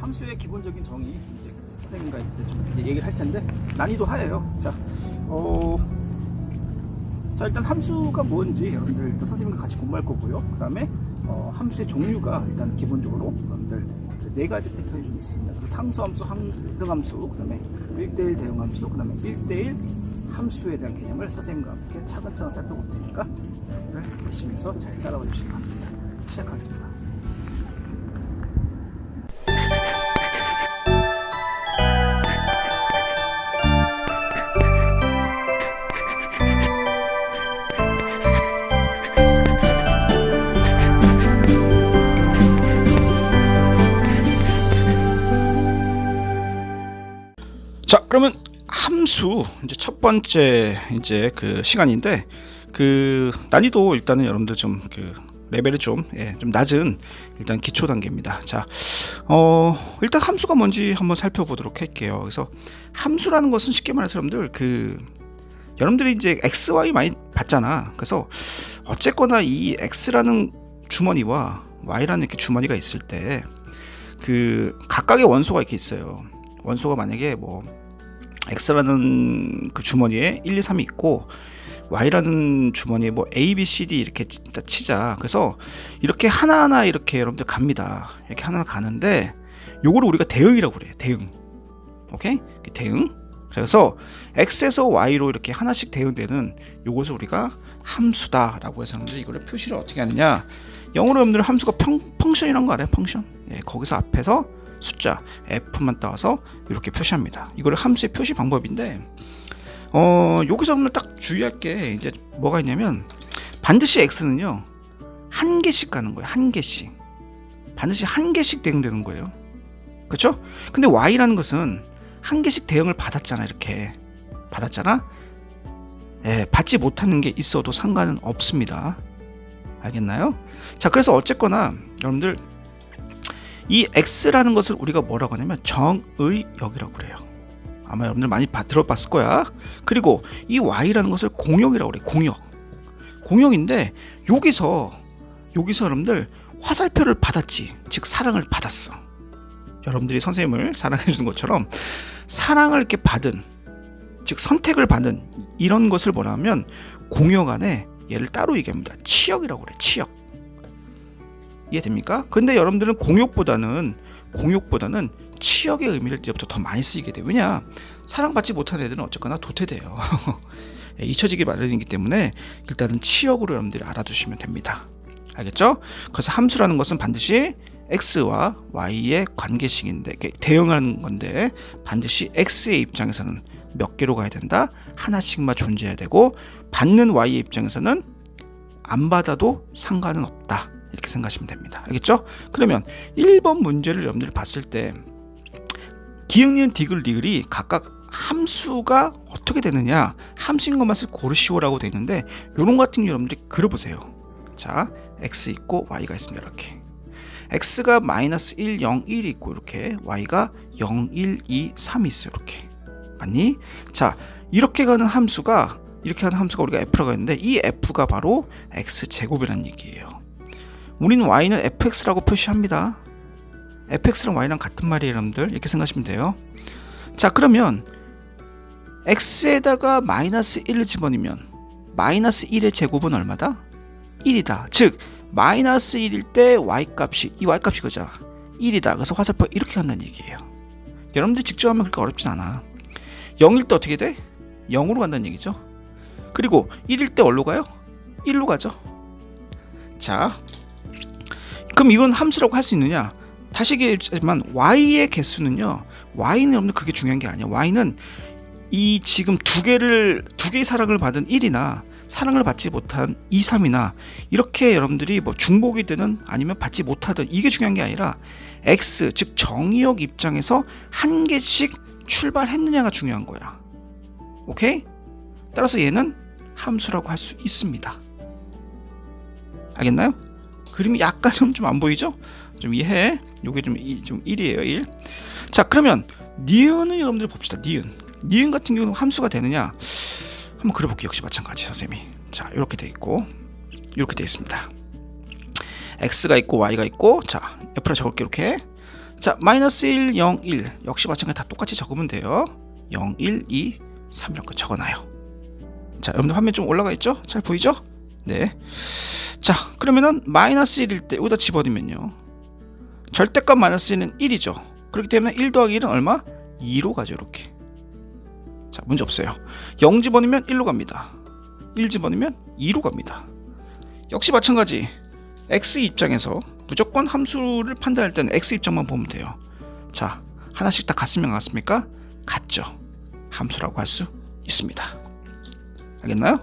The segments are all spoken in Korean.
함수의 기본적인 정의 이제 선생님과 이제 좀 이제 얘기를 할 텐데 난이도 하예요. 자 일단 함수가 뭔지 여러분들 일단 선생님과 같이 공부할 거고요. 그 다음에 함수의 종류가 일단 기본적으로 여러분들 네 가지 패턴이 좀 있습니다. 상수함수, 항등함수, 그 다음에 1대1 대응함수, 그 다음에 1대1 함수에 대한 개념을 선생님과 함께 차근차근 살펴볼 테니까 여러분들 열심히 해서 잘 따라와 주시기 바랍니다. 시작하겠습니다. 자, 그러면 함수 이제 첫 번째 이제 그 시간인데 그 난이도 일단은 여러분들 좀 그 레벨이 좀 낮은 일단 기초 단계입니다. 자, 일단 함수가 뭔지 한번 살펴보도록 할게요. 그래서 함수라는 것은 쉽게 말해서 여러분들이 이제 x, y 많이 봤잖아. 그래서 어쨌거나 이 x라는 주머니와 y라는 이렇게 주머니가 있을 때 그 각각의 원소가 이렇게 있어요. 원소가 만약에 뭐 x라는 그 주머니에 1, 2, 3이 있고 y라는 주머니에 뭐 a, b, c, d 이렇게 치자. 그래서 이렇게 하나하나 이렇게 여러분들 갑니다. 이렇게 하나 가는데 요거를 우리가 대응이라고 그래요. 대응. 오케이? 대응. 그래서 x에서 y로 이렇게 하나씩 대응되는 요것을 우리가 함수다라고 해서 여러분들 이거를 표시를 어떻게 하느냐? 영어로 여러분들 함수가 펑션이라는 거 알아요? 펑션. 거기서 앞에서 숫자 f만 따와서 이렇게 표시합니다. 이거를 함수의 표시 방법인데 여기서 오늘 딱 주의할 게 이제 뭐가 있냐면 반드시 x는요 한 개씩 가는 거예요. 한 개씩. 반드시 한 개씩 대응되는 거예요. 그렇죠? 근데 y라는 것은 한 개씩 대응을 받았잖아. 이렇게 받았잖아. 받지 못하는 게 있어도 상관은 없습니다. 알겠나요? 자, 그래서 어쨌거나 여러분들 이 x라는 것을 우리가 뭐라고 하냐면 정의역이라고 그래요. 아마 여러분들 많이 들어봤을 거야. 그리고 이 y라는 것을 공역이라고 그래요. 공역인데 여기서 여러분들 화살표를 받았지. 즉 사랑을 받았어. 여러분들이 선생님을 사랑해 주는 것처럼 사랑을 이렇게 받은, 즉 선택을 받은 이런 것을 뭐라 하면 공역 안에 얘를 따로 얘기합니다. 치역이라고 그래. 치역. 이해됩니까? 근데 여러분들은 공역보다는 치역의 의미를 이제부터 더 많이 쓰게 돼요. 왜냐? 사랑받지 못한 애들은 어쨌거나 도태돼요. 잊혀지기 마련이기 때문에 일단은 치역으로 여러분들이 알아두시면 됩니다. 알겠죠? 그래서 함수라는 것은 반드시 x와 y의 관계식인데 대응하는 건데 반드시 x의 입장에서는 몇 개로 가야 된다? 하나씩만 존재해야 되고 받는 y의 입장에서는 안 받아도 상관은 없다. 이렇게 생각하시면 됩니다. 알겠죠? 그러면 1번 문제를 여러분들이 봤을 때 기역, 니은, 디귿, 리을이 각각 함수가 어떻게 되느냐 함수인 것만 고르시오라고 되어 있는데 요런 같은 경우 여러분들이 그려보세요. 자, x 있고 y가 있습니다. 이렇게 x가 마이너스 1, 0, 1이 있고 이렇게 y가 0, 1, 2, 3이 있어요. 이렇게 맞니? 자, 이렇게 가는 함수가 우리가 f라고 했는데 이 f가 바로 x제곱이라는 얘기예요. 우리는 y는 fx라고 표시합니다. fx랑 y랑 같은 말이에요. 여러분들 이렇게 생각하시면 돼요. 자, 그러면 x에다가 마이너스 1을 집어넣으면 마이너스 1의 제곱은 얼마다? 1이다. 즉 마이너스 1일 때 y값이 이 y값이 그죠? 1이다. 그래서 화살표가 이렇게 간다는 얘기예요. 여러분들이 직접 하면 그렇게 어렵진 않아. 0일 때 어떻게 돼? 0으로 간다는 얘기죠. 그리고 1일 때 어디로 가요? 1로 가죠. 자, 그럼 이건 함수라고 할 수 있느냐? 다시 얘기했지만 y의 개수는요. y는 여러분들 그게 중요한 게 아니야. y는 이 지금 두 개의 사랑을 받은 1이나 사랑을 받지 못한 2, 3이나 이렇게 여러분들이 뭐 중복이 되는 아니면 받지 못하든 이게 중요한 게 아니라 x 즉 정의역 입장에서 한 개씩 출발했느냐가 중요한 거야. 오케이? 따라서 얘는 함수라고 할 수 있습니다. 알겠나요? 그림이 약간 좀 안 보이죠? 좀 이해해. 요게 좀 1이에요. 1. 자, 그러면 니은은 여러분들 봅시다. 니은 같은 경우는 함수가 되느냐? 한번 그려볼게요. 역시 마찬가지 선생님이. 자, 이렇게 돼 있고 이렇게 돼 있습니다. x가 있고 y가 있고 자, 옆으로 적을게 이렇게. 자, 마이너스 1, 0, 1 역시 마찬가지 다 똑같이 적으면 돼요. 0, 1, 2, 3 이렇게 적어놔요. 자, 여러분들 화면 좀 올라가 있죠? 잘 보이죠? 네. 자, 그러면은 마이너스 1일 때 여기다 집어넣으면요, 절대값 마이너스 1은 1이죠. 그렇기 때문에 1 더하기 1은 얼마? 2로 가죠. 이렇게. 자, 문제 없어요. 0 집어넣으면 1로 갑니다. 1 집어넣으면 2로 갑니다. 역시 마찬가지. x 입장에서 무조건 함수를 판단할 때는 x 입장만 보면 돼요. 자, 하나씩 다 같으면 같습니까? 같죠. 함수라고 할 수 있습니다. 알겠나요?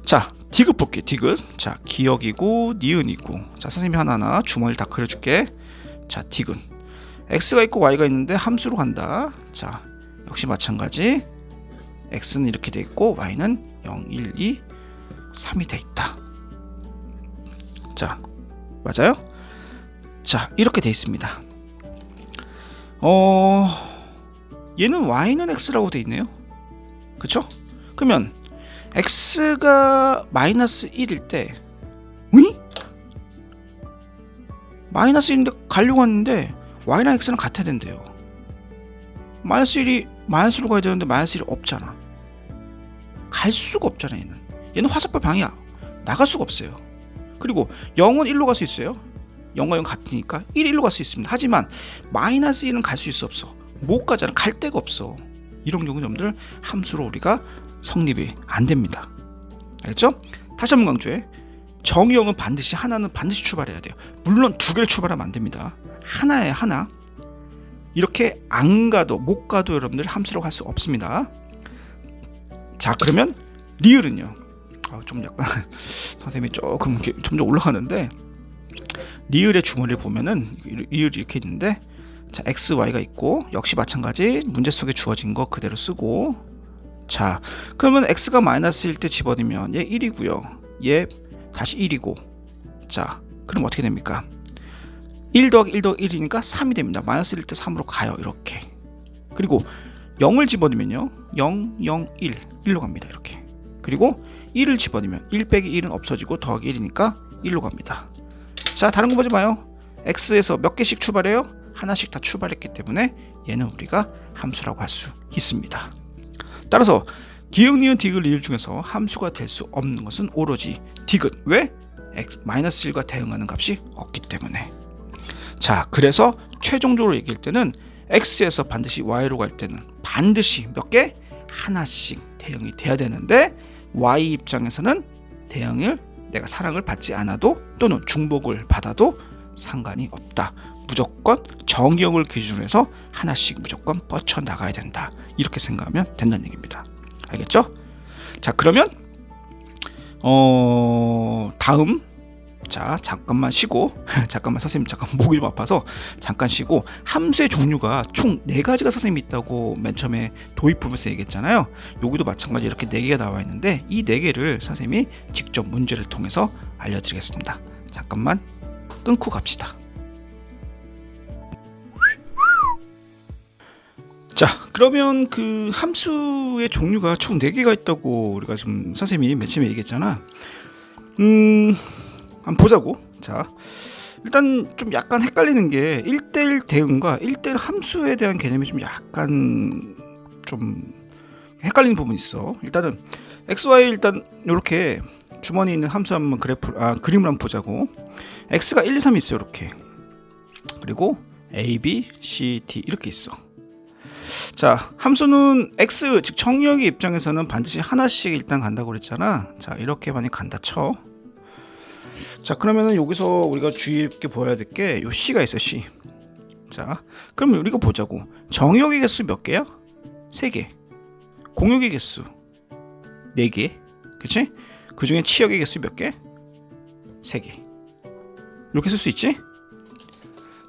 자, 디귿 볼게요. 디귿. 자, 기억이고 니은이고. 자, 선생님이 하나하나 주머니를 다 그려줄게. 자, 디귿. x가 있고 y가 있는데 함수로 간다. 자, 역시 마찬가지. x는 이렇게 돼 있고 y는 0, 1, 2, 3이 돼 있다. 자, 맞아요? 자, 이렇게 돼 있습니다. 얘는 y는 x라고 돼 있네요. 그쵸? 그러면 x가 마이너스 1일 때, 응? 마이너스 1인데 가려고 하는데 y랑 x는 같아야 된대요. 마이너스 1이 마이너스로 가야 되는데 마이너스 1이 없잖아. 갈 수가 없잖아. 얘는 화살표 방이야. 나갈 수가 없어요. 그리고 0은 1로 갈 수 있어요. 0과 0 같으니까 1로 갈 수 있습니다. 하지만 마이너스 1은 갈 수 있어 없어? 못 가잖아. 갈 데가 없어. 이런 경우는 여러분들 함수로 우리가 성립이 안 됩니다. 알겠죠? 다시 한번 강조해. 정의형은 반드시 하나는 반드시 출발해야 돼요. 물론 두 개를 출발하면 안 됩니다. 하나에 하나. 이렇게 안 가도 못 가도 여러분들 함수라고 할 수 없습니다. 자, 그러면 리을은요. 좀 약간 선생님이 조금 점점 올라가는데, 리을의 주머니를 보면은 리을이 이렇게 있는데, 자, x, y가 있고 역시 마찬가지 문제 속에 주어진 거 그대로 쓰고, 자, 그러면 x가 마이너스 1때 집어넣으면 얘 1이고요. 얘 다시 1이고. 자, 그럼 어떻게 됩니까? 1 더하기 1 더하기 1이니까 3이 됩니다. 마이너스 1때 3으로 가요. 이렇게. 그리고 0을 집어넣으면요, 0, 0, 1, 1로 갑니다. 이렇게. 그리고 1을 집어넣으면 1 빼기 1은 없어지고 더하기 1이니까 1로 갑니다. 자, 다른 거 보지 마요. x에서 몇 개씩 출발해요? 하나씩 다 출발했기 때문에 얘는 우리가 함수라고 할 수 있습니다. 따라서 기역, 니은, 디귿, 리을 중에서 함수가 될 수 없는 것은 오로지 디귿. 왜? 마이너스 1과 대응하는 값이 없기 때문에. 자, 그래서 최종적으로 얘기할 때는 x에서 반드시 y로 갈 때는 반드시 몇 개? 하나씩 대응이 돼야 되는데, y 입장에서는 대응을 내가 사랑을 받지 않아도 또는 중복을 받아도 상관이 없다. 무조건 정의형을 기준으로 해서 하나씩 무조건 뻗쳐나가야 된다. 이렇게 생각하면 된다는 얘기입니다. 알겠죠? 자, 그러면 다음, 자, 잠깐만 쉬고 잠깐만, 선생님 잠깐 목이 좀 아파서 잠깐 쉬고, 함수의 종류가 총 4가지가 선생님이 있다고 맨 처음에 도입 부분에서 얘기했잖아요. 여기도 마찬가지 이렇게 4개가 나와 있는데, 이 4개를 선생님이 직접 문제를 통해서 알려드리겠습니다. 잠깐만 끊고 갑시다. 자, 그러면 그 함수의 종류가 총 4개가 있다고 우리가 지금 선생님이 맨 처음에 얘기했잖아. 한번 보자고. 자, 일단 좀 약간 헷갈리는 게 1대1 대응과 1대1 함수에 대한 개념이 좀 약간 좀 헷갈리는 부분이 있어. 일단은 xy 일단 이렇게 주머니에 있는 함수 한번 그림을 한번 보자고. x가 1, 2, 3이 있어요. 이렇게. 그리고 a, b, c, d 이렇게 있어. 자, 함수는 x, 즉 정의역의 입장에서는 반드시 하나씩 일단 간다고 그랬잖아. 자, 이렇게 많이 간다 쳐. 자, 그러면은 여기서 우리가 주의 있게 보아야 될 게 요 c가 있어, c. 자, 그럼 우리가 보자고. 정의역의 개수 몇 개야? 3개. 공역의 개수 4개. 그치? 그 중에 치역의 개수 몇 개? 3개. 이렇게 쓸 수 있지?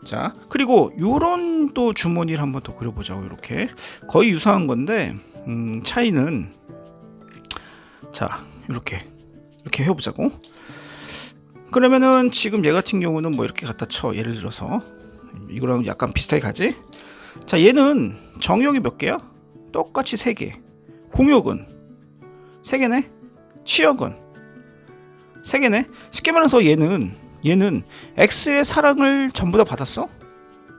자, 그리고 요런 또 주머니를 한번 더 그려보자고. 이렇게 거의 유사한 건데 차이는, 자, 이렇게 해보자고. 그러면은 지금 얘 같은 경우는 뭐 이렇게 갖다 쳐. 예를 들어서 이거랑 약간 비슷하게 가지. 자, 얘는 정역이 몇 개야? 똑같이 3개. 공역은 3개네. 치역은 3개네. 쉽게 말해서 얘는 x의 사랑을 전부 다 받았어?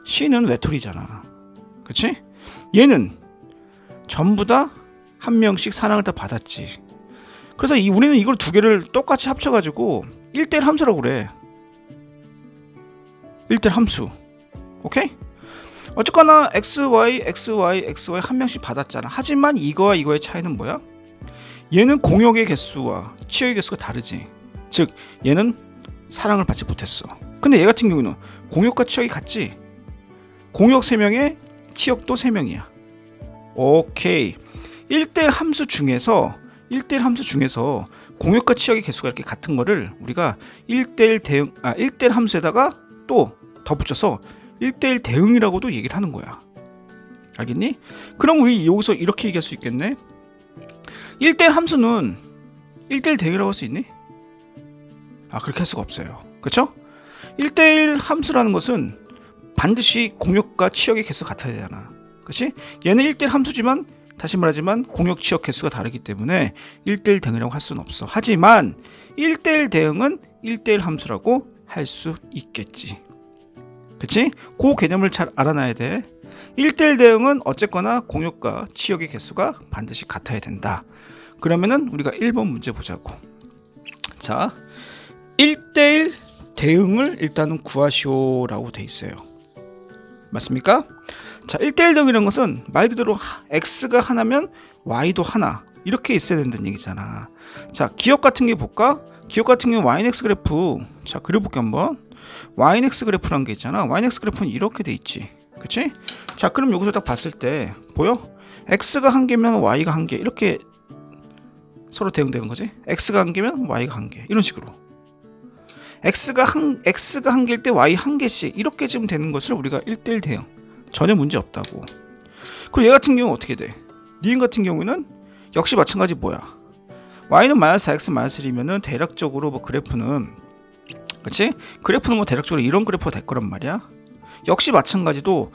C는 외톨이잖아. 그치? 얘는 전부 다 한 명씩 사랑을 다 받았지. 그래서 우리는 이걸 두 개를 똑같이 합쳐가지고 1대1 함수라고 그래. 1대1 함수. 오케이? 어쨌거나 XY 한 명씩 받았잖아. 하지만 이거와 이거의 차이는 뭐야? 얘는 공역의 개수와 치역의 개수가 다르지. 즉 얘는 사랑을 받지 못했어. 근데 얘 같은 경우는 공역과 치역이 같지. 공역 3명에 치역도 3명이야. 오케이. 1대1 함수 중에서 공역과 치역의 개수가 이렇게 같은 거를 우리가 1대1 함수에다가 또 덧붙여서 1대1 대응이라고도 얘기를 하는 거야. 알겠니? 그럼 우리 여기서 이렇게 얘기할 수 있겠네. 1대1 함수는 1대1 대응이라고 할 수 있니? 그렇게 할 수가 없어요. 그렇죠? 1대1 함수라는 것은 반드시 공역과 치역의 개수가 같아야 되잖아. 그렇지? 얘는 1대1 함수지만 다시 말하지만 공역 치역 개수가 다르기 때문에 1대1 대응이라고 할 수는 없어. 하지만 1대1 대응은 1대1 함수라고 할 수 있겠지. 그치? 그 개념을 잘 알아놔야 돼. 1대1 대응은 어쨌거나 공역과 치역의 개수가 반드시 같아야 된다. 그러면은 우리가 1번 문제 보자고. 자, 1대1 대응을 일단은 구하시오라고 돼 있어요. 맞습니까? 자, 1대1 대응이라는 것은 말 그대로 X가 하나면 Y도 하나 이렇게 있어야 된다는 얘기잖아. 자, 기억 같은 게 볼까? 기억 같은 경우 YX 그래프. 자, 그려볼게 한번. YX 그래프라는 게 있잖아. YX 그래프는 이렇게 돼 있지. 그치? 자, 그럼 여기서 딱 봤을 때 보여? X가 한 개면 Y가 한 개. 이렇게 서로 대응되는 거지. X가 한 개면 Y가 한 개. 이런 식으로. X가 한 개일 때 Y 한 개씩 이렇게 지금 되는 것을 우리가 1대1 대응. 전혀 문제 없다고. 그리고 얘 같은 경우는 어떻게 돼? 니은 같은 경우는 역시 마찬가지 뭐야? Y는 마이너스 4X 마이너스 1이면은 대략적으로 뭐 그래프는 그렇지? 그래프는 뭐 대략적으로 이런 그래프가 될 거란 말이야. 역시 마찬가지로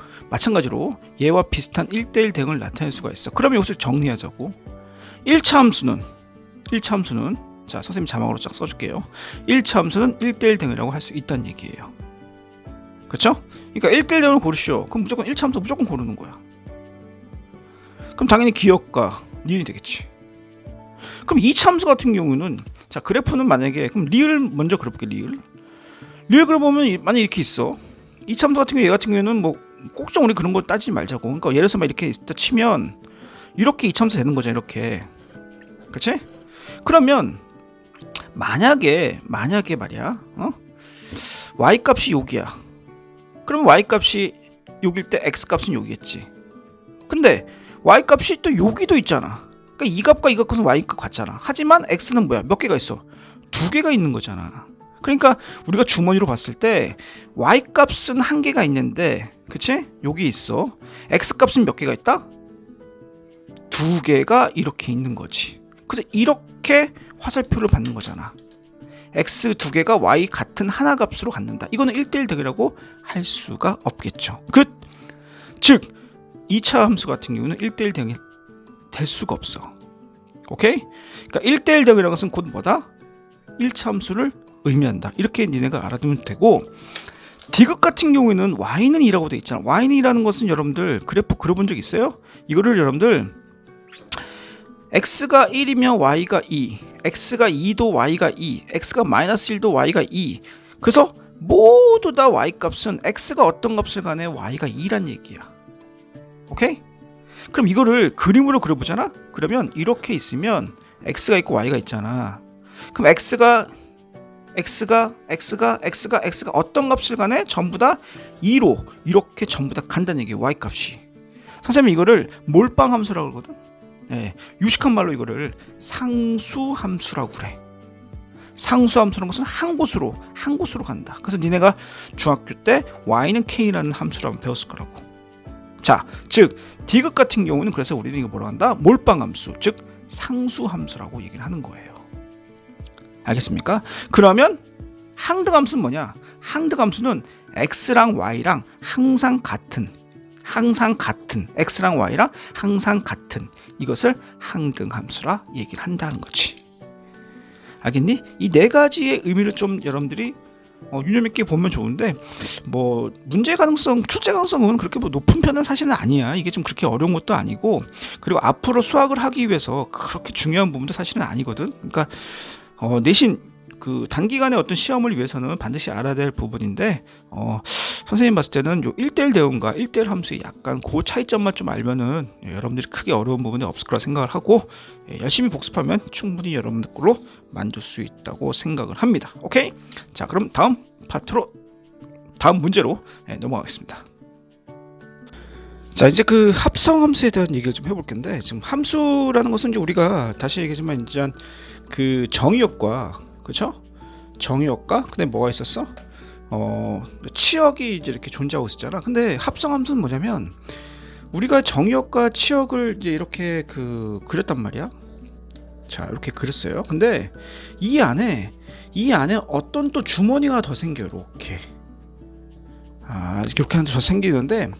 얘와 비슷한 1대1 대응을 나타낼 수가 있어. 그러면 여기서 정리하자고. 1차 함수는 자, 선생님 자막으로 쫙 써줄게요. 1차 함수는 1대1 대응이라고 할 수 있다는 얘기예요. 그렇죠? 그러니까 1대1 대응을 고르시오. 그럼 무조건 1차 함수 무조건 고르는 거야. 그럼 당연히 기억과 니은이 되겠지. 그럼 2차 함수 같은 경우는 자, 그래프는 만약에 그럼 리을 먼저 그려볼게. 리을 그려보면 만약에 이렇게 있어. 2차 함수 같은 경우 얘 같은 경우에는 뭐 꼭정 우리 그런 거 따지지 말자고. 그러니까 예를 들어서 막 이렇게 있다 치면 이렇게 2차 함수 되는 거잖아. 이렇게. 그렇지? 그러면 만약에 말이야. y 값이 여기야. 그러면 y 값이 여기일 때 x 값은 여기겠지. 근데 y 값이 또 여기도 있잖아. 그러니까 이 값과 이 값은 y 값 같잖아. 하지만 x는 뭐야? 몇 개가 있어? 2개가 있는 거잖아. 그러니까 우리가 주머니로 봤을 때 y 값은 1개가 있는데, 그치? 여기 있어. x 값은 몇 개가 있다? 2개가 이렇게 있는 거지. 그래서 이렇게 화살표를 받는 거잖아. x 2개가 y 같은 하나 값으로 갖는다. 이거는 1대1 대응이라고 할 수가 없겠죠. 즉 2차 함수 같은 경우는 1대1 대응이 될 수가 없어. 오케이? 그러니까 1대1 대응이라는 것은 곧 뭐다? 1차 함수를 의미한다. 이렇게 니네가 알아두면 되고, 디귿 같은 경우에는 y는 2라고 돼 있잖아. y는 2라는 것은 여러분들 그래프 그려본 적 있어요? 이거를 여러분들 x가 1이면 y가 2, x가 2도 y가 2, x가 마이너스 1도 y가 2. 그래서 모두 다 y 값은 x가 어떤 값을 간에 y가 2란 얘기야. 오케이? 그럼 이거를 그림으로 그려보잖아? 그러면 이렇게 있으면 x가 있고 y가 있잖아. 그럼 x가 어떤 값을 간에 전부 다 2로 이렇게 전부 다 간다는 얘기예요. y 값이. 선생님이 이거를 몰빵 함수라고 그러거든. 네, 유식한 말로 이거를 상수함수라고 그래. 상수함수라는 것은 한 곳으로 간다. 그래서 니네가 중학교 때 y는 k라는 함수를 한번 배웠을 거라고. 자, 즉 디귿 같은 경우는 그래서 우리는 이거 뭐라고 한다? 몰빵함수, 즉 상수함수라고 얘기를 하는 거예요. 알겠습니까? 그러면 항등함수는 뭐냐? 항등함수는 x랑 y랑 항상 같은 x랑 y랑 항상 같은 이것을 항등함수라 얘기를 한다는 거지. 알겠니? 이 네 가지의 의미를 좀 여러분들이 유념 있게 보면 좋은데 뭐 문제 가능성, 출제 가능성은 그렇게 뭐 높은 편은 사실은 아니야. 이게 좀 그렇게 어려운 것도 아니고, 그리고 앞으로 수학을 하기 위해서 그렇게 중요한 부분도 사실은 아니거든. 그러니까 내신 그 단기간에 어떤 시험을 위해서는 반드시 알아야 될 부분인데, 선생님 봤을 때는 요 1대1 대응과 1대1 함수의 약간 그 차이점만 좀 알면은 여러분들이 크게 어려운 부분이 없을 거라 생각을 하고, 열심히 복습하면 충분히 여러분들 걸로 만들 수 있다고 생각을 합니다. 오케이? 자, 그럼 다음 파트로, 다음 문제로 넘어가겠습니다. 자, 이제 그 합성 함수에 대한 얘기를 좀 해볼 건데, 지금 함수라는 것은 이제 우리가 다시 얘기하지만 이제 그 정의역과, 그렇죠? 정의역과 근데 뭐가 있었어? 치역이 이제 이렇게 존재하고 있었잖아. 근데 합성 함수는 뭐냐면 우리가 정의역과 치역을 이제 이렇게 그렸단 말이야. 자, 이렇게 그렸어요. 근데 이 안에 어떤 또 주머니가 더 생겨. 이렇게 이렇게 하나 더 생기는데,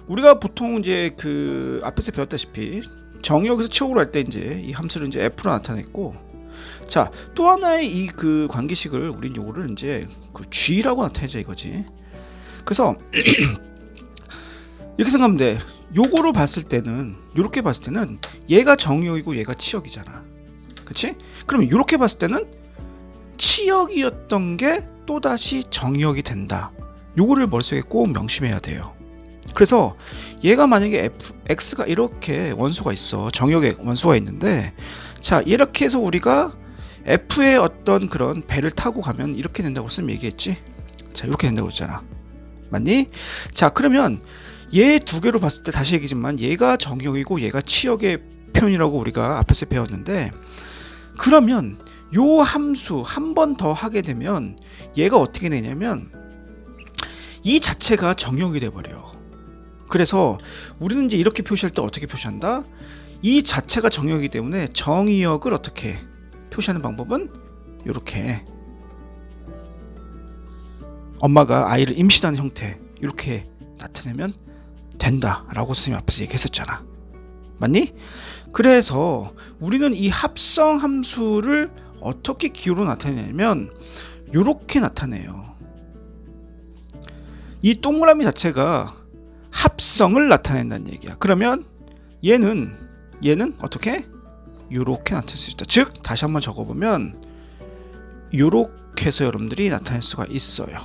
우리가 보통 이제 그 앞에서 배웠다시피 정의역에서 치역으로 할 때 이제 이 함수를 이제 f로 나타냈고, 자, 또 하나의 이 그 관계식을 우린 요거를 이제 그 g라고 나타내자 이거지. 그래서 이렇게 생각하면 돼. 요거로 봤을 때는, 요렇게 봤을 때는 얘가 정의역이고 얘가 치역이잖아. 그치? 그럼 요렇게 봤을 때는 치역이었던 게 또다시 정의역이 된다. 요거를 머릿속에 꼭 명심해야 돼요. 그래서 얘가 만약에 x가 이렇게 원소가 있어. 정의역에 원소가 있는데, 자, 이렇게 해서 우리가 f의 어떤 그런 배를 타고 가면 이렇게 된다고 쓰면 얘기했지. 자, 이렇게 된다고 했잖아. 맞니? 자, 그러면 얘 두 개로 봤을 때 다시 얘기지만 얘가 정의역이고 얘가 치역의 표현이라고 우리가 앞에서 배웠는데, 그러면 요 함수 한 번 더 하게 되면 얘가 어떻게 되냐면 이 자체가 정의역이 돼버려. 그래서 우리는 이제 이렇게 표시할 때 어떻게 표시한다? 이 자체가 정의역이기 때문에 정의역을 어떻게 표시하는 방법은 이렇게, 엄마가 아이를 임신하는 형태 이렇게 나타내면 된다라고 선생님 앞에서 얘기했었잖아. 맞니? 그래서 우리는 이 합성 함수를 어떻게 기호로 나타내냐면 이렇게 나타내요. 이 동그라미 자체가 합성을 나타낸다는 얘기야. 그러면 얘는 어떻게? 요렇게 나타낼 수 있다. 즉, 다시 한번 적어보면 요렇게 해서 여러분들이 나타낼 수가 있어요.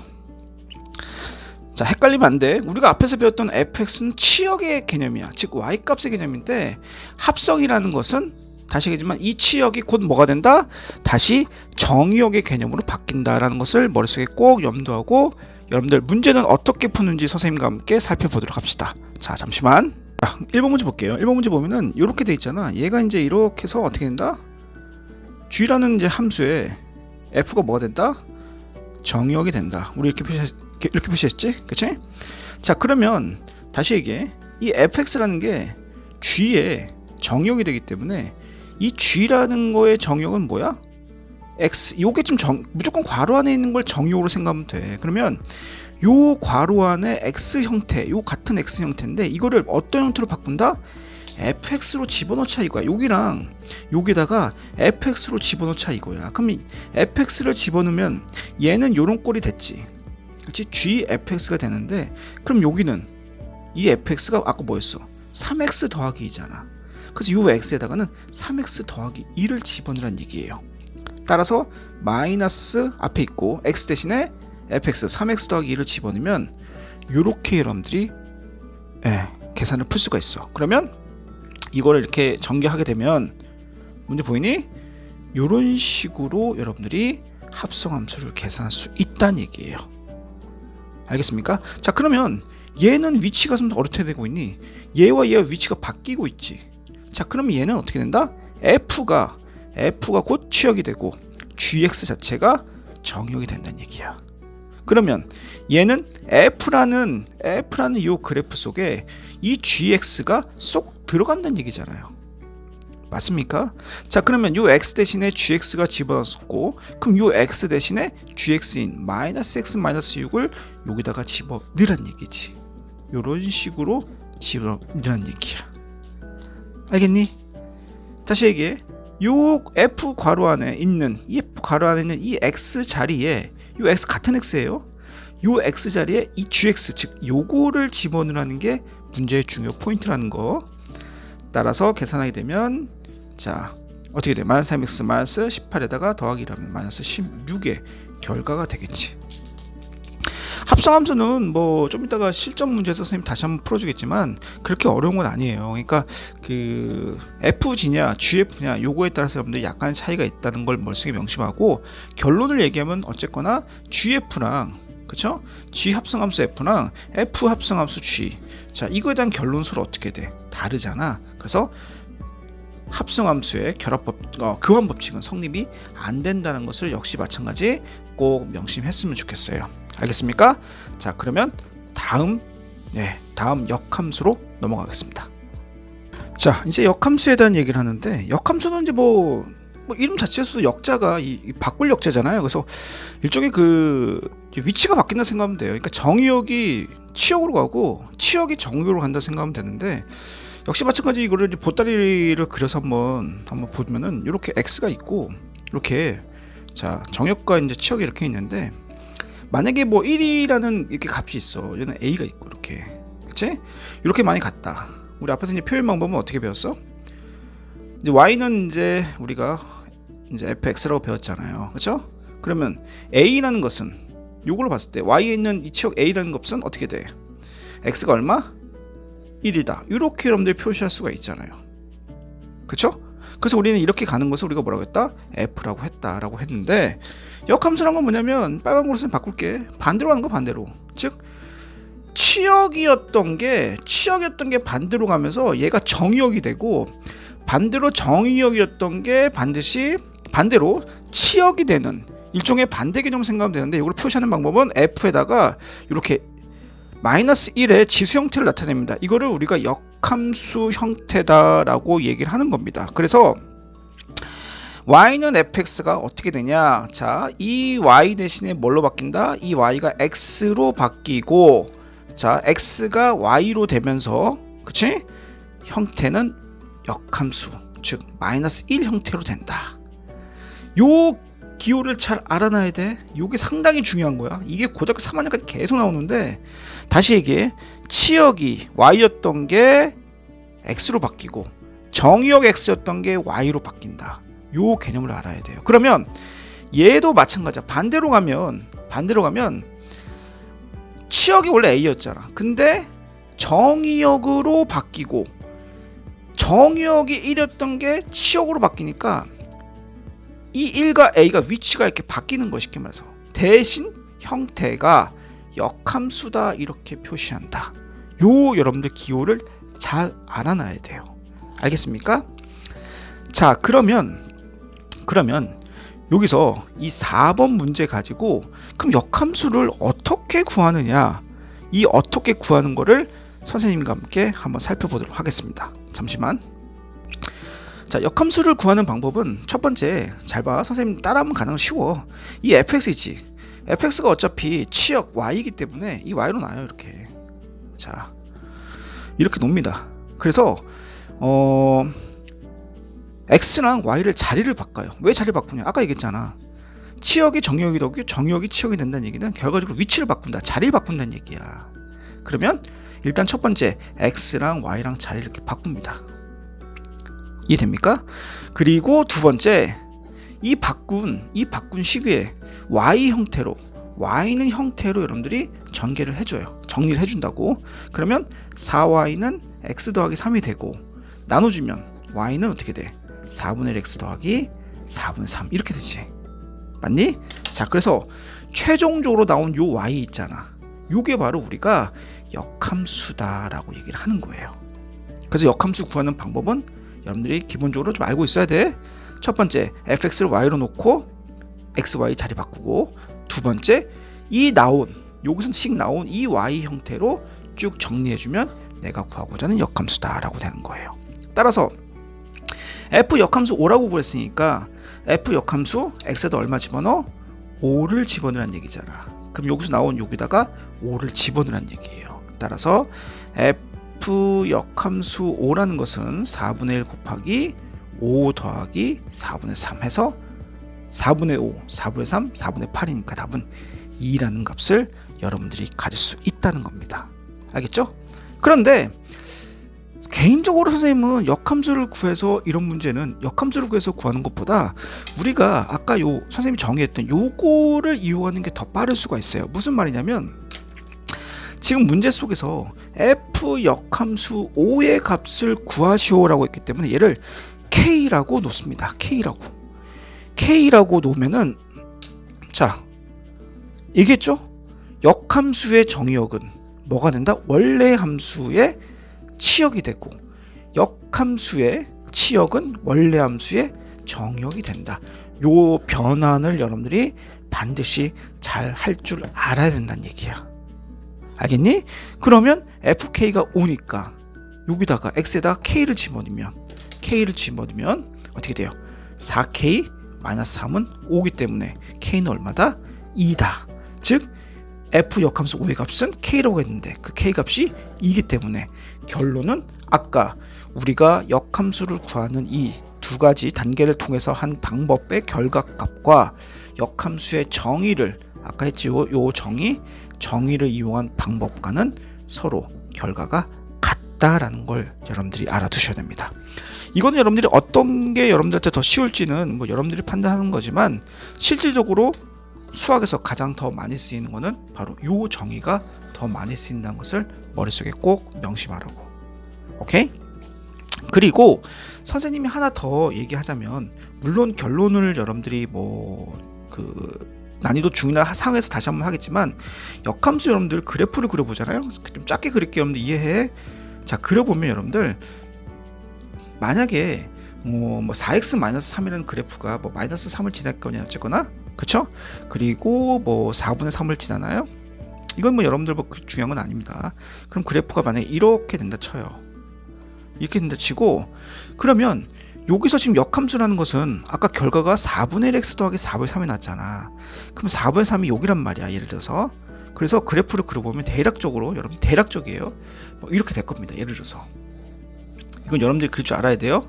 자, 헷갈리면 안 돼. 우리가 앞에서 배웠던 fx는 치역의 개념이야. 즉 y값의 개념인데, 합성이라는 것은 다시 얘기지만 이 치역이 곧 뭐가 된다? 다시 정의역의 개념으로 바뀐다라는 것을 머릿속에 꼭 염두하고, 여러분들 문제는 어떻게 푸는지 선생님과 함께 살펴보도록 합시다. 자, 잠시만. 자, 1번 문제 볼게요. 1번 문제 보면은 이렇게 돼 있잖아. 얘가 이제 이렇게 해서 어떻게 된다? g라는 이제 함수에 f가 뭐가 된다? 정의역이 된다. 우리 이렇게 표시했지? 그치? 자, 그러면 다시 얘기해. 이 fx라는 게 g의 정의역이 되기 때문에 이 g라는 거의 정의역은 뭐야? x. 요게 좀 무조건 괄호 안에 있는 걸 정의역으로 생각하면 돼. 그러면 요 괄호 안에 x 형태, 요 같은 x 형태인데 이거를 어떤 형태로 바꾼다? fx로 집어넣자 이거야. 여기랑 여기다가 fx로 집어넣자 이거야. 그럼 fx를 집어넣으면 얘는 요런 꼴이 됐지. 그렇지? gfx가 되는데, 그럼 여기는 이 fx가 아까 뭐였어? 3x 더하기 2잖아. 그래서 요 x에다가는 3x 더하기 2를 집어넣으란 얘기예요. 따라서 마이너스 앞에 있고 x 대신에 fx 3x 더하기 2를 집어넣으면 요렇게 여러분들이 계산을 풀 수가 있어. 그러면 이거를 이렇게 전개하게 되면 문제 보이니? 요런 식으로 여러분들이 합성함수를 계산할 수 있다는 얘기예요. 알겠습니까? 자, 그러면 얘는 위치가 좀 어떻게 되고 있니? 얘와 위치가 바뀌고 있지. 자, 그러면 얘는 어떻게 된다? f가 곧 치역이 되고 gx 자체가 정의역이 된다는 얘기야. 그러면 얘는 f라는 이 그래프 속에 이 gx가 쏙 들어간다는 얘기잖아요. 맞습니까? 자, 그러면 요 x 대신에 gx가 집어넣었고, 그럼 요 x 대신에 gx인 마이너스 x 마이너스 6을 여기다가 집어넣으란 얘기지. 요런 식으로 집어넣으란 얘기야. 알겠니? 다시 얘기해. 요 f 괄호 안에 있는 이 x 자리에 요 x 같은 x예요. 요 x 자리에 이 gx, 즉 요거를 집어넣으라는 게 문제의 중요 포인트라는 거. 따라서 계산하게 되면 자 어떻게 돼? 마이너스 3x 마이너스 18에다가 더하기 1하면 마이너스 16의 결과가 되겠지. 합성함수는 뭐 좀 이따가 실전 문제에서 선생님 다시 한번 풀어주겠지만 그렇게 어려운 건 아니에요. 그러니까 그 FG냐 GF냐 요거에 따라서 여러분들 약간 차이가 있다는 걸 머릿속에 명심하고, 결론을 얘기하면 어쨌거나 GF랑 그쵸? G 합성함수 F랑 F 합성함수 G, 자 이거에 대한 결론수를 어떻게 돼? 다르잖아. 그래서 합성함수의 교환 법칙은 성립이 안 된다는 것을 역시 마찬가지 꼭 명심했으면 좋겠어요. 알겠습니까? 자 그러면 다음 역함수로 넘어가겠습니다. 자 이제 역함수에 대한 얘기를 하는데, 역함수는 이제 뭐 이름 자체에서도 역자가 이 바꿀 역자잖아요. 그래서 일종의 그 위치가 바뀐다 생각하면 돼요. 그러니까 정의역이 치역으로 가고 치역이 정의역으로 간다 생각하면 되는데, 역시 마찬가지 이거를 이제 보따리를 그려서 한번 보면은 이렇게 x가 있고 이렇게 자 정역과 이제 치역이 이렇게 있는데, 만약에 뭐 1이라는 이렇게 값이 있어. 얘는 a가 있고 이렇게, 그치? 이렇게 많이 갔다. 우리 앞에서 이제 표현 방법은 어떻게 배웠어? 이제 y는 이제 우리가 이제 fx라고 배웠잖아요, 그렇죠? 그러면 a라는 것은 요걸로 봤을 때 y에 있는 이 치역 a라는 것은 어떻게 돼? x가 얼마? 1이다. 이렇게 여러분들 표시할 수가 있잖아요, 그렇죠? 그래서 우리는 이렇게 가는 것을 우리가 뭐라고 했다? f라고 했다라고 했는데, 역함수란 건 뭐냐면 빨간 거로 바꿀게. 반대로 가는 거 반대로. 즉 치역이었던 게 반대로 가면서 얘가 정의역이 되고, 반대로 정의역이었던 게 반드시 반대로 치역이 되는 일종의 반대 개념 생각하면 되는데, 이걸 표시하는 방법은 f에다가 이렇게 마이너스 1의 지수 형태를 나타냅니다. 이거를 우리가 역함수 형태다라고 얘기를 하는 겁니다. 그래서 y는 fx가 어떻게 되냐? 자, 이 y 대신에 뭘로 바뀐다? 이 y가 x로 바뀌고, 자, x가 y로 되면서, 그치? 형태는 역함수, 즉 마이너스 1 형태로 된다. 요 기호를 잘 알아놔야 돼. 요게 상당히 중요한 거야. 이게 고등학교 3학년까지 계속 나오는데, 다시 얘기해. 치역이 y였던 게 x로 바뀌고 정의역 x였던 게 y로 바뀐다. 요 개념을 알아야 돼요. 그러면 얘도 마찬가지야. 반대로 가면 치역이 원래 a였잖아. 근데 정의역으로 바뀌고 정의역이 1이었던 게 치역으로 바뀌니까 이 1과 a가 위치가 이렇게 바뀌는 거, 쉽게 말해서. 대신 형태가 역함수다 이렇게 표시한다. 요 여러분들 기호를 잘 알아놔야 돼요. 알겠습니까? 자 그러면 여기서 이 4번 문제 가지고 그럼 역함수를 어떻게 구하느냐, 이 어떻게 구하는 거를 선생님과 함께 한번 살펴보도록 하겠습니다. 잠시만. 자, 역함수를 구하는 방법은 첫 번째, 잘 봐. 선생님 따라하면 가능 쉬워. 이 fx 있지. fx가 어차피 치역 y이기 때문에 이 y로 나요. 이렇게. 자, 이렇게 놉니다. 그래서 x랑 y를 자리를 바꿔요. 왜 자리를 바꾸냐? 아까 얘기했잖아. 치역이 정의역이 되고 정의역이 치역이 된다는 얘기는 결과적으로 위치를 바꾼다, 자리를 바꾼다는 얘기야. 그러면 일단 첫 번째 x랑 y랑 자리를 이렇게 바꿉니다. 이해됩니까? 그리고 두 번째, 이 바꾼 시기에 y 형태로, y는 형태로 여러분들이 전개를 해줘요. 정리를 해준다고. 그러면 4y는 x 더하기 3이 되고, 나눠주면 y는 어떻게 돼? 4분의 1 x 더하기 4분의 3 이렇게 되지. 맞니? 자, 그래서 최종적으로 나온 요 y 있잖아. 요게 바로 우리가 역함수다라고 얘기를 하는 거예요. 그래서 역함수 구하는 방법은 여러분들이 기본적으로 좀 알고 있어야 돼. 첫 번째, fx를 y로 놓고 x, y 자리 바꾸고, 두 번째, 여기서 씩 나온 이 y 형태로 쭉 정리해주면 내가 구하고자 하는 역함수다라고 되는 거예요. 따라서 f 역함수 5라고 구했으니까 f 역함수 x에다 얼마 집어넣어? 5를 집어넣으란 얘기잖아. 그럼 여기서 나온 여기다가 5를 집어넣으란 얘기예요. 따라서 f 역함수 5라는 것은 4분의 1 곱하기 5 더하기 4분의 3 해서 4분의 5, 4분의 3, 4분의 8이니까 답은 2라는 값을 여러분들이 가질 수 있다는 겁니다. 알겠죠? 그런데 개인적으로 선생님은 역함수를 구해서 이런 문제는 역함수를 구해서 구하는 것보다 우리가 아까 요 선생님이 정의했던 요거를 이용하는 게 더 빠를 수가 있어요. 무슨 말이냐면 지금 문제 속에서 f 역함수 5의 값을 구하시오라고 했기 때문에 얘를 k라고 놓습니다. k라고 놓으면은 자 이겠죠? 역함수의 정의역은 뭐가 된다? 원래 함수의 치역이 되고 역함수의 치역은 원래 함수의 정역이 된다. 요 변환을 여러분들이 반드시 잘 할 줄 알아야 된다는 얘기야. 알겠니? 그러면 fk가 5니까 여기다가 x에다가 k를 집어넣으면 어떻게 돼요? 4k 마이너스 3은 5기 때문에 k는 얼마다? 2다. 즉 f 역함수 5의 값은 k라고 했는데 그 k 값이 2이기 때문에 결론은 아까 우리가 역함수를 구하는 이 두 가지 단계를 통해서 한 방법의 결과값과 역함수의 정의를 아까 했지요. 요 정의를 이용한 방법과는 서로 결과가 같다라는 걸 여러분들이 알아두셔야 됩니다. 이거는 여러분들이 어떤 게 여러분들한테 더 쉬울지는 뭐 여러분들이 판단하는 거지만 실질적으로 수학에서 가장 더 많이 쓰이는 거는 바로 요 정의가 더 많이 쓰인다는 것을 머릿속에 꼭 명심하라고. 오케이? 그리고 선생님이 하나 더 얘기하자면 물론 결론을 여러분들이 난이도 중이나 상에서 다시 한번 하겠지만 역함수 여러분들 그래프를 그려보잖아요. 좀 짧게 그릴게요. 여러분들 이해해. 자 그려보면 여러분들 만약에 4x-3이라는 그래프가 마이너스 3을 지날 거냐 어쨌거나 그쵸? 그리고 4분의 3을 지나나요? 이건 여러분들 중요한 건 아닙니다. 그럼 그래프가 만약에 이렇게 된다 쳐요. 이렇게 된다 치고 그러면 여기서 지금 역함수라는 것은 아까 결과가 4분의 1x 더하기 4분의 3이 났잖아. 그럼 4분의 3이 여기란 말이야. 예를 들어서 그래서 그래프를 그려보면 대략적으로 여러분 대략적이에요. 이렇게 될 겁니다. 예를 들어서 이건 여러분들이 그릴 줄 알아야 돼요.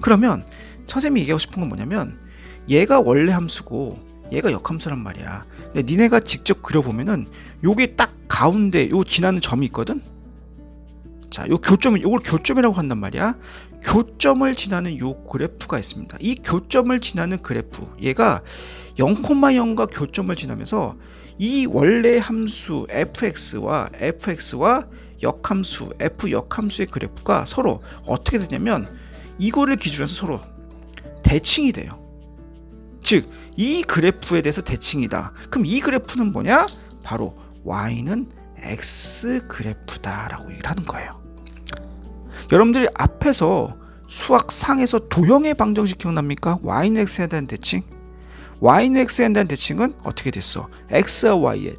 그러면 선생님이 얘기하고 싶은 건 뭐냐면 얘가 원래 함수고 얘가 역함수란 말이야. 근데 니네가 직접 그려보면은 요게 딱 가운데 요 지나는 점이 있거든. 자, 요걸 교점이라고 한단 말이야. 교점을 지나는 요 그래프가 있습니다. 이 교점을 지나는 그래프, 얘가 0,0과 교점을 지나면서 이 원래 함수 fx와 역함수 f 역함수의 그래프가 서로 어떻게 되냐면 이거를 기준으로 해서 서로 대칭이 돼요. 즉, 이 그래프에 대해서 대칭이다. 그럼 이 그래프는 뭐냐? 바로 y는 x 그래프다라고 얘기를 하는 거예요. 여러분들이 앞에서 수학상에서 도형의 방정식 기억납니까? y는 x에 대한 대칭. y는 x에 대한 대칭은 어떻게 됐어? x와 y의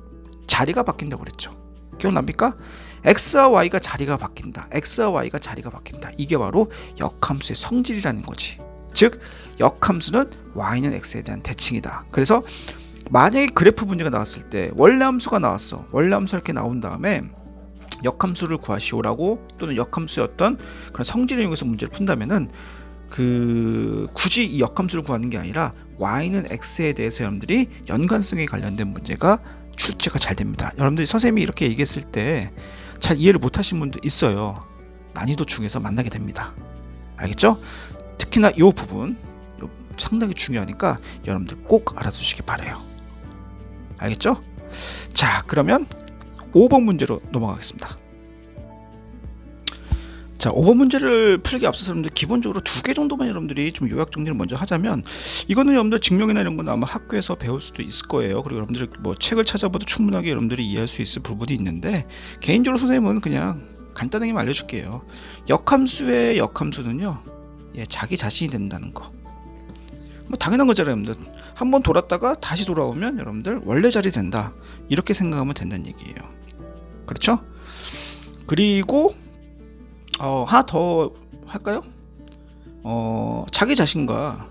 자리가 바뀐다고 그랬죠. 기억납니까? x와 y가 자리가 바뀐다. x와 y가 자리가 바뀐다. 이게 바로 역함수의 성질이라는 거지. 즉 역함수는 y는 x에 대한 대칭이다. 그래서 만약에 그래프 문제가 나왔을 때 원래 함수가 나왔어. 원래 함수 이렇게 나온 다음에 역함수를 구하시오라고 또는 역함수의 어떤 그런 성질을 이용해서 문제를 푼다면은 굳이 이 역함수를 구하는 게 아니라 y는 x에 대해서 여러분들이 연관성에 관련된 문제가 출제가 잘 됩니다. 여러분들이 선생님이 이렇게 얘기했을 때 잘 이해를 못 하신 분들 있어요. 난이도 중에서 만나게 됩니다. 알겠죠? 특히나 이 부분 상당히 중요하니까 여러분들 꼭 알아두시기 바라요. 알겠죠? 자, 그러면 5번 문제로 넘어가겠습니다. 자, 5번 문제를 풀기 앞서서 여러분들 기본적으로 2개 정도만 여러분들이 좀 요약 정리를 먼저 하자면, 이거는 여러분들 증명이나 이런 건 아마 학교에서 배울 수도 있을 거예요. 그리고 여러분들이 책을 찾아봐도 충분하게 여러분들이 이해할 수 있을 부분이 있는데, 개인적으로 선생님은 그냥 간단하게 알려줄게요. 역함수의 역함수는요, 자기 자신이 된다는 거. 당연한 거잖아요, 여러분들. 한번 돌았다가 다시 돌아오면 여러분들 원래 자리 된다. 이렇게 생각하면 된다는 얘기예요. 그렇죠? 그리고 하나 더 할까요? 자기 자신과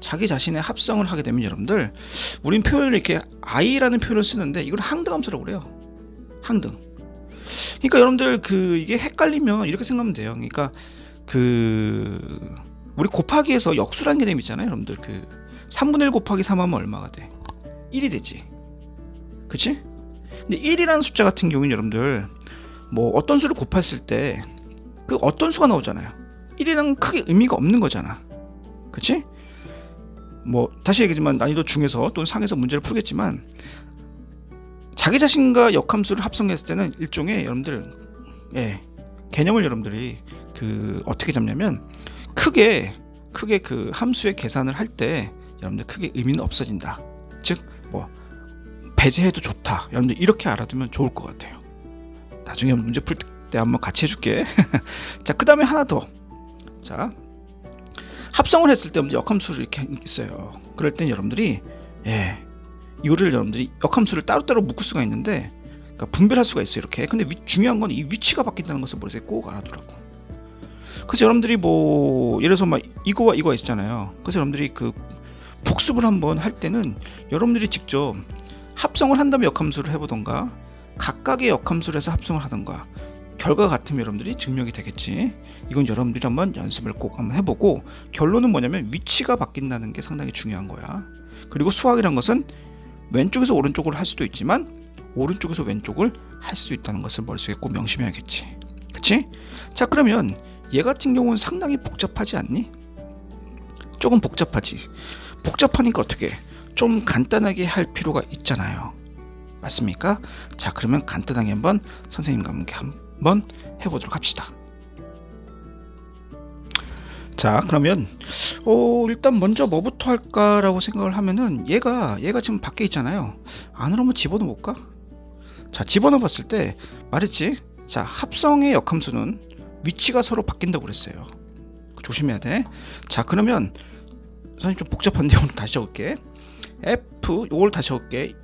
자기 자신의 합성을 하게 되면 여러분들, 우린 표현을 이렇게 i라는 표현을 쓰는데 이걸 항등함수라고 그래요. 항등. 그러니까 여러분들 이게 헷갈리면 이렇게 생각하면 돼요. 그러니까 우리 곱하기에서 역수라는 개념이 있잖아요. 여러분들 3분의 1 곱하기 3 하면 얼마가 돼? 1이 되지. 그치? 근데 1이라는 숫자 같은 경우는 여러분들 뭐 어떤 수를 곱했을 때 그 어떤 수가 나오잖아요. 1이랑 크게 의미가 없는 거잖아. 그치? 뭐 다시 얘기하지만 난이도 중에서 또는 상에서 문제를 풀겠지만 자기 자신과 역함수를 합성했을 때는 일종의 여러분들 개념을 여러분들이 그 어떻게 잡냐면 크게 그 함수의 계산을 할 때 여러분들 크게 의미는 없어진다. 즉 뭐 배제해도 좋다. 여러분들 이렇게 알아두면 좋을 것 같아요. 나중에 문제 풀 때 한번 같이 해줄게. 자, 그 다음에 하나 더. 자, 합성을 했을 때 역함수를 이렇게 있어요. 그럴 땐 여러분들이 이거를 여러분들이 역함수를 따로따로 묶을 수가 있는데, 그러니까 분별할 수가 있어요. 이렇게. 근데 중요한 건 이 위치가 바뀐다는 것을 머릿속에 꼭 알아두라고. 그래서 여러분들이 뭐 예를 들어서 막 이거와 이거가 있잖아요. 그래서 여러분들이 그 복습을 한번 할 때는 여러분들이 직접 합성을 한 다음에 역함수를 해보던가 각각의 역함수를 해서 합성을 하던가 결과가 같으면 여러분들이 증명이 되겠지. 이건 여러분들이 한번 연습을 꼭 한번 해보고 결론은 뭐냐면 위치가 바뀐다는 게 상당히 중요한 거야. 그리고 수학이란 것은 왼쪽에서 오른쪽으로 할 수도 있지만 오른쪽에서 왼쪽을 할 수 있다는 것을 머릿속에 꼭 명심해야겠지. 그치? 자, 그러면 얘 같은 경우는 상당히 복잡하지 않니? 조금 복잡하지. 복잡하니까 어떻게 좀 간단하게 할 필요가 있잖아요. 맞습니까? 자, 그러면 간단하게 한번 선생님과 함께 한번 해보도록 합시다. 자, 그러면 일단 먼저 뭐부터 할까라고 생각을 하면은 얘가 지금 밖에 있잖아요. 안으로 한번 집어넣어 볼까? 자, 집어넣어 봤을 때 말했지. 자, 합성의 역함수는 위치가 서로 바뀐다고 그랬어요. 조심해야 돼. 자, 그러면 선생님 좀 복잡한데 오늘 다시 적을게. F 요걸 다시 적을게.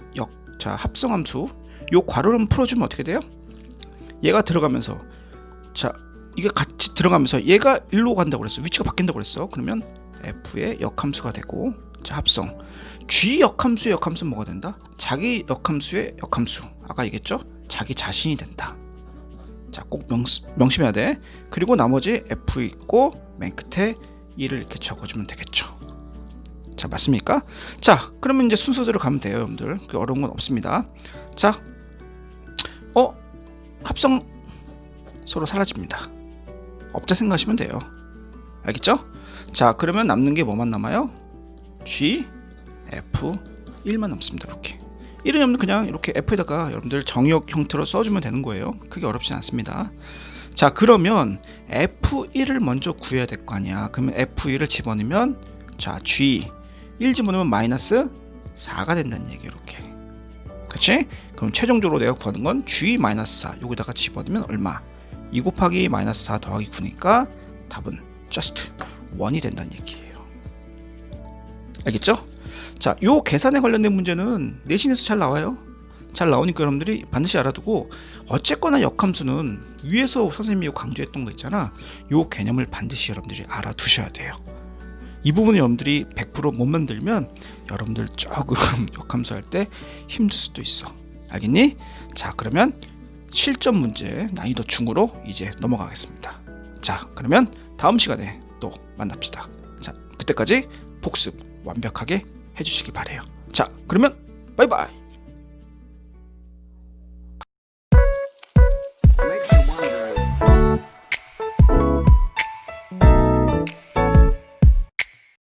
자, 합성함수 요 괄호를 한번 풀어주면 어떻게 돼요? 얘가 들어가면서 자, 이게 같이 들어가면서 얘가 일로 간다고 그랬어. 위치가 바뀐다고 그랬어. 그러면 F의 역함수가 되고, 자, 합성 G 역함수의 역함수는 뭐가 된다? 자기 역함수의 역함수. 아까 얘기했죠? 자기 자신이 된다. 자, 꼭 명심해야 돼. 그리고 나머지 F 있고 맨 끝에 1을 이렇게 적어주면 되겠죠. 자, 맞습니까? 자, 그러면 이제 순서대로 가면 돼요, 여러분들. 어려운 건 없습니다. 자, 합성 서로 사라집니다. 없다 생각하시면 돼요. 알겠죠? 자, 그러면 남는 게 뭐만 남아요? G, F, 1만 남습니다. 이렇게. 1은 여러분들 그냥 이렇게 F에다가 여러분들 정의역 형태로 써주면 되는 거예요. 크게 어렵진 않습니다. 자, 그러면 F1을 먼저 구해야 될 거 아니야. 그러면 F1을 집어넣으면 자, G 1 집어넣으면 마이너스 4가 된다는 얘기예요. 이렇게. 그치? 그럼 최종적으로 내가 구하는 건 G 마이너스 4 여기다가 집어넣으면 얼마? 2 곱하기 마이너스 4 더하기 9니까 답은 just 1이 된다는 얘기예요. 알겠죠? 자, 요 계산에 관련된 문제는 내신에서 잘 나와요. 잘 나오니까 여러분들이 반드시 알아두고, 어쨌거나 역함수는 위에서 선생님이 강조했던 거 있잖아. 요 개념을 반드시 여러분들이 알아두셔야 돼요. 이 부분 여러분들이 100% 못 만들면 여러분들 조금 역함수 할 때 힘들 수도 있어. 알겠니? 자, 그러면 실전 문제 난이도 중으로 이제 넘어가겠습니다. 자, 그러면 다음 시간에 또 만납시다. 자, 그때까지 복습 완벽하게 해주시기 바래요. 자, 그러면 바이바이.